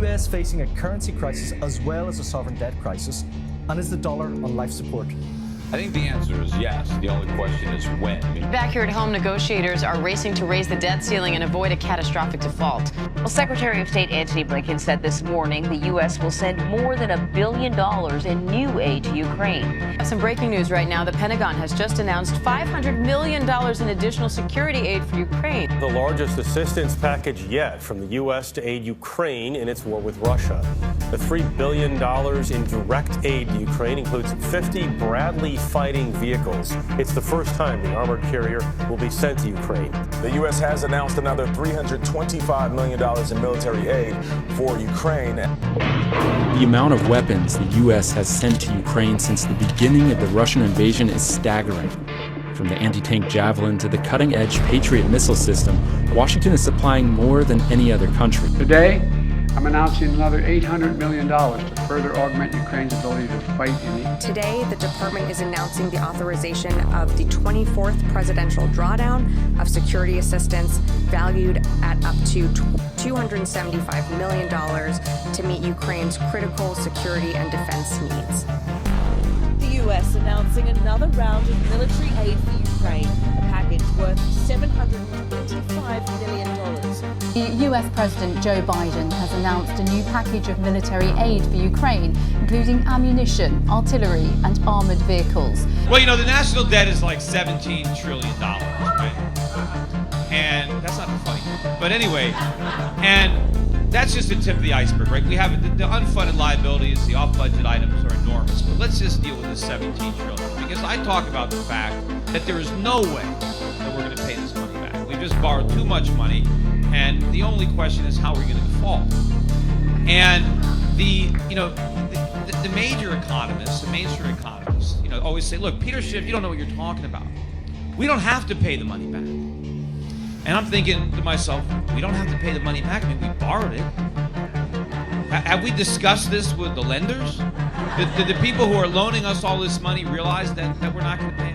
US facing a currency crisis as well as a sovereign debt crisis? And is the dollar on life support? I think the answer is yes. The only question is when. Back here at home, negotiators are racing to raise the debt ceiling and avoid a catastrophic default. Well, Secretary of State Antony Blinken said this morning the U.S. will send more than $1 billion in new aid to Ukraine. Some breaking news right now. The Pentagon has just announced $500 million in additional security aid for Ukraine. The largest assistance package yet from the U.S. to aid Ukraine in its war with Russia. The $3 billion in direct aid to Ukraine includes 50 Bradley fighting vehicles. It's the first time the armored carrier will be sent to Ukraine. The U.S. has announced another $325 million in military aid for Ukraine. The amount of weapons the U.S. has sent to Ukraine since the beginning of the Russian invasion is staggering. From the anti-tank Javelin to the cutting-edge Patriot missile system, Washington is supplying more than any other country. Today, I'm announcing another $800 million to further augment Ukraine's ability to fight in the... Today, the department is announcing the authorization of the 24th presidential drawdown of security assistance valued at up to $275 million to meet Ukraine's critical security and defense needs. The U.S. announcing another round of military aid for Ukraine, a package worth $725 million. The US President Joe Biden has announced a new package of military aid for Ukraine, including ammunition, artillery, and armored vehicles. Well, you know, the national debt is like $17 trillion, right? And that's not funny. But anyway, and that's just the tip of the iceberg, right? We have the unfunded liabilities, the off-budget items are enormous. But let's just deal with the 17 trillion, because I talk about the fact that there is no way that we're going to pay this money back. We just borrowed too much money. And the only question is how we're going to default. And the major economists, the mainstream economists, always say, look, Peter Schiff, you don't know what you're talking about. We don't have to pay the money back. And I'm thinking to myself, we don't have to pay the money back. I mean, we borrowed it. Have we discussed this with the lenders? Did the people who are loaning us all this money realize that we're not going to pay